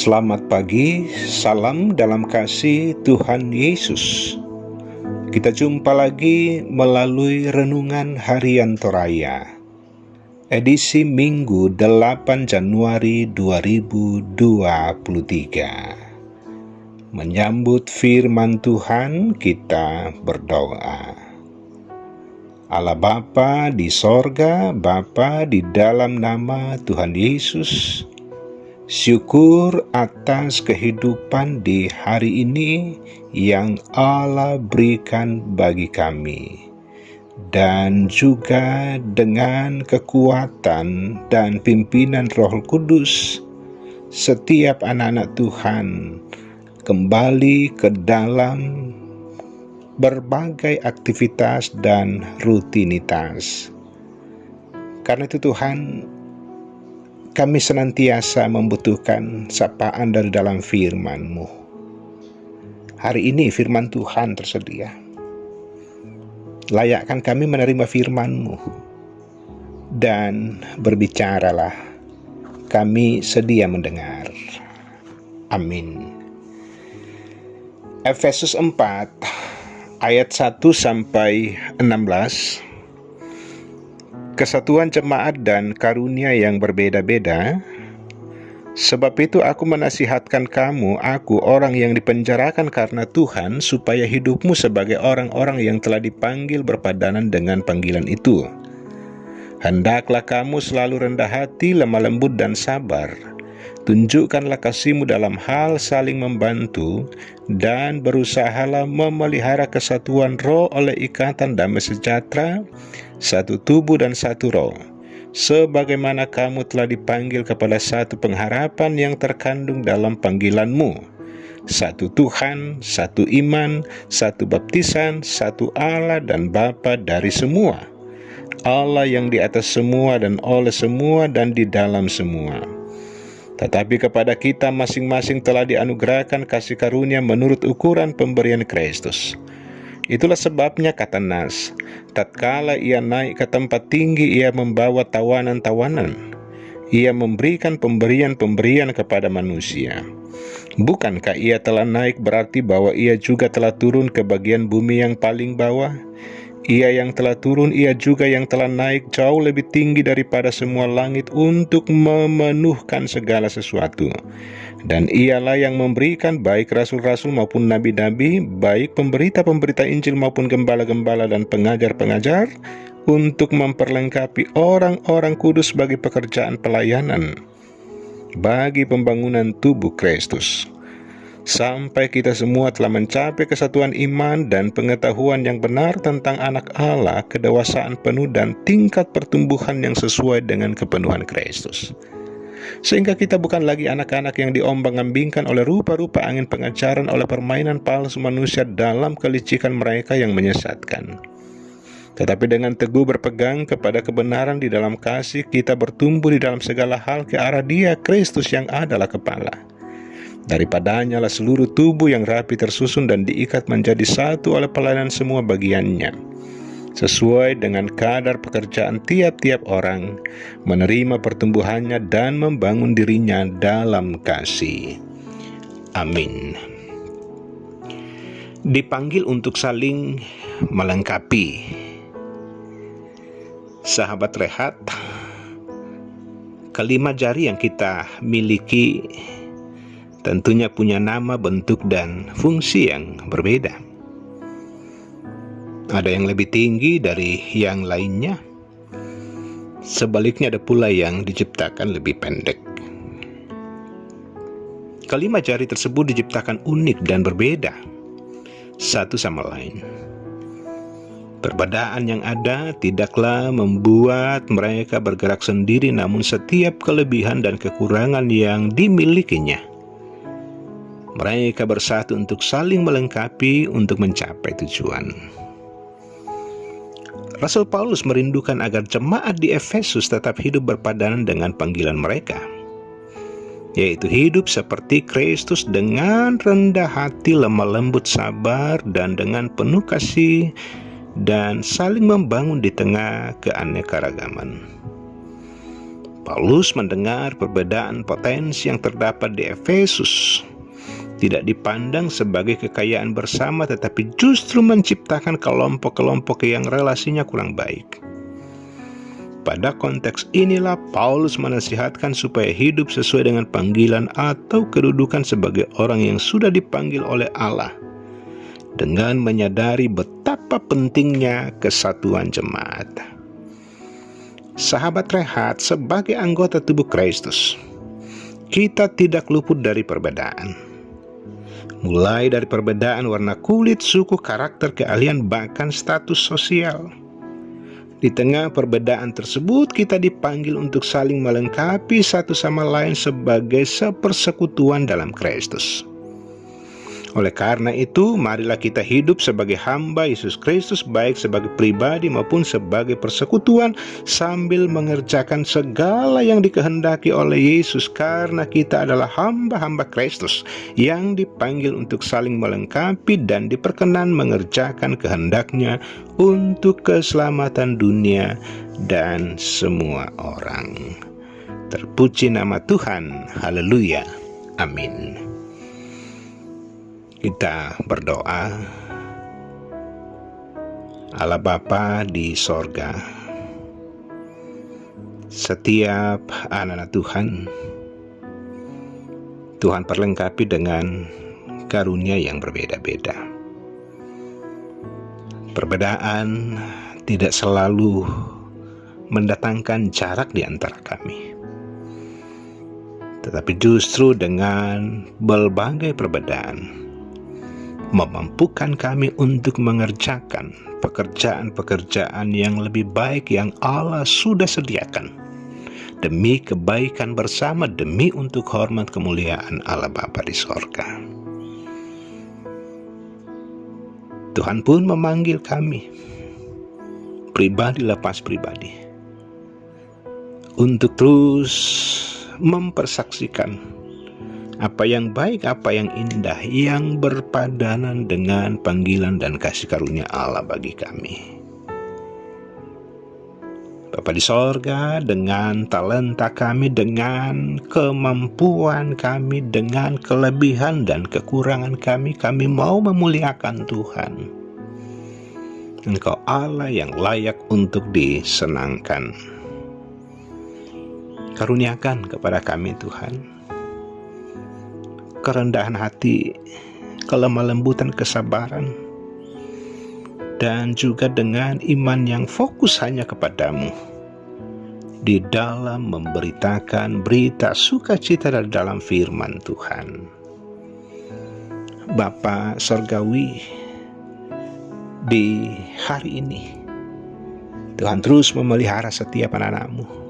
Selamat pagi, salam dalam kasih Tuhan Yesus. Kita jumpa lagi melalui Renungan Harian Toraya, edisi Minggu 8 Januari 2023. Menyambut firman Tuhan, kita berdoa. Allah Bapa di sorga, Bapa di dalam nama Tuhan Yesus, syukur atas kehidupan di hari ini yang Allah berikan bagi kami, dan juga dengan kekuatan dan pimpinan Roh Kudus, setiap anak-anak Tuhan kembali ke dalam berbagai aktivitas dan rutinitas. Karena itu Tuhan, kami senantiasa membutuhkan sapaan dari dalam firman-Mu. Hari ini firman Tuhan tersedia. Layakkan kami menerima firman-Mu, dan berbicaralah, kami sedia mendengar. Amin. Efesus 4 ayat 1-16. Kesatuan jemaat dan karunia yang berbeda-beda. Sebab itu aku menasihatkan kamu, aku orang yang dipenjarakan karena Tuhan, supaya hidupmu sebagai orang-orang yang telah dipanggil berpadanan dengan panggilan itu. Hendaklah kamu selalu rendah hati, lemah lembut dan sabar. Tunjukkanlah kasihmu dalam hal saling membantu, dan berusahalah memelihara kesatuan roh oleh ikatan damai sejahtera, satu tubuh dan satu roh, sebagaimana kamu telah dipanggil kepada satu pengharapan yang terkandung dalam panggilanmu. Satu Tuhan, satu iman, satu baptisan, satu Allah dan Bapa dari semua, Allah yang di atas semua dan oleh semua dan di dalam semua. Tetapi kepada kita masing-masing telah dianugerahkan kasih karunia menurut ukuran pemberian Kristus. Itulah sebabnya kata Nas, tatkala ia naik ke tempat tinggi, ia membawa tawanan-tawanan. Ia memberikan pemberian-pemberian kepada manusia. Bukankah ia telah naik berarti bahwa ia juga telah turun ke bagian bumi yang paling bawah? Ia yang telah turun, ia juga yang telah naik jauh lebih tinggi daripada semua langit untuk memenuhkan segala sesuatu. Dan ialah yang memberikan baik rasul-rasul maupun nabi-nabi, baik pemberita-pemberita Injil maupun gembala-gembala dan pengajar-pengajar, untuk memperlengkapi orang-orang kudus bagi pekerjaan pelayanan, bagi pembangunan tubuh Kristus, sampai kita semua telah mencapai kesatuan iman dan pengetahuan yang benar tentang anak Allah, kedewasaan penuh dan tingkat pertumbuhan yang sesuai dengan kepenuhan Kristus. Sehingga kita bukan lagi anak-anak yang diombang-ambingkan oleh rupa-rupa angin pengajaran, oleh permainan palsu manusia dalam kelicikan mereka yang menyesatkan. Tetapi dengan teguh berpegang kepada kebenaran di dalam kasih, kita bertumbuh di dalam segala hal ke arah Dia, Kristus yang adalah kepala. Daripadanya lah seluruh tubuh yang rapi tersusun dan diikat menjadi satu oleh pelayanan semua bagiannya, sesuai dengan kadar pekerjaan tiap-tiap orang, menerima pertumbuhannya dan membangun dirinya dalam kasih. Amin. Dipanggil untuk saling melengkapi. Sahabat rehat, kelima jari yang kita miliki tentunya punya nama, bentuk, dan fungsi yang berbeda. Ada yang lebih tinggi dari yang lainnya. Sebaliknya ada pula yang diciptakan lebih pendek. Kelima jari tersebut diciptakan unik dan berbeda satu sama lain. Perbedaan yang ada tidaklah membuat mereka bergerak sendiri, namun setiap kelebihan dan kekurangan yang dimilikinya, mereka bersatu untuk saling melengkapi untuk mencapai tujuan. Rasul Paulus merindukan agar jemaat di Efesus tetap hidup berpadanan dengan panggilan mereka, yaitu hidup seperti Kristus dengan rendah hati, lemah lembut, sabar, dan dengan penuh kasih, dan saling membangun di tengah keanekaragaman. Paulus mendengar perbedaan potensi yang terdapat di Efesus tidak dipandang sebagai kekayaan bersama, tetapi justru menciptakan kelompok-kelompok yang relasinya kurang baik. Pada konteks inilah Paulus menasihatkan supaya hidup sesuai dengan panggilan atau kedudukan sebagai orang yang sudah dipanggil oleh Allah, dengan menyadari betapa pentingnya kesatuan jemaat. Sahabat Rehat, sebagai anggota tubuh Kristus, kita tidak luput dari perbedaan. Mulai dari perbedaan warna kulit, suku, karakter, keahlian, bahkan status sosial. Di tengah perbedaan tersebut, kita dipanggil untuk saling melengkapi satu sama lain sebagai sepersekutuan dalam Kristus. Oleh karena itu, marilah kita hidup sebagai hamba Yesus Kristus, baik sebagai pribadi maupun sebagai persekutuan, sambil mengerjakan segala yang dikehendaki oleh Yesus, karena kita adalah hamba-hamba Kristus yang dipanggil untuk saling melengkapi dan diperkenan mengerjakan kehendak-Nya untuk keselamatan dunia dan semua orang. Terpuji nama Tuhan. Haleluya. Amin. Kita berdoa. Allah Bapa di sorga, setiap anak-anak Tuhan perlengkapi dengan karunia yang berbeda-beda. Perbedaan tidak selalu mendatangkan jarak di antara kami, tetapi justru dengan berbagai perbedaan memampukan kami untuk mengerjakan pekerjaan-pekerjaan yang lebih baik yang Allah sudah sediakan demi kebaikan bersama, demi untuk hormat kemuliaan Allah Bapa di sorga. Tuhan pun memanggil kami pribadi lepas pribadi untuk terus mempersaksikan apa yang baik, apa yang indah, yang berpadanan dengan panggilan dan kasih karunia Allah bagi kami. Bapa di sorga, dengan talenta kami, dengan kemampuan kami, dengan kelebihan dan kekurangan kami mau memuliakan Tuhan. Engkau Allah yang layak untuk disenangkan. Karuniakan kepada kami Tuhan kerendahan hati, kelemah lembutan, kesabaran, dan juga dengan iman yang fokus hanya kepadamu di dalam memberitakan berita sukacita dalam firman Tuhan. Bapa Surgawi, di hari ini Tuhan terus memelihara setiap anak-anak-Mu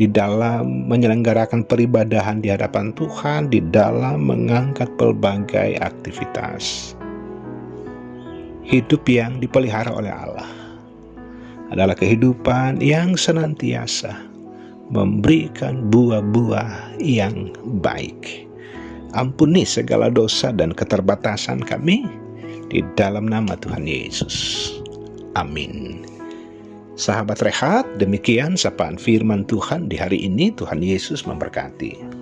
di dalam menyelenggarakan peribadahan di hadapan Tuhan, di dalam mengangkat pelbagai aktivitas. Hidup yang dipelihara oleh Allah adalah kehidupan yang senantiasa memberikan buah-buah yang baik. Ampuni segala dosa dan keterbatasan kami di dalam nama Tuhan Yesus. Amin. Sahabat Rehat, demikian sapaan firman Tuhan di hari ini. Tuhan Yesus memberkati.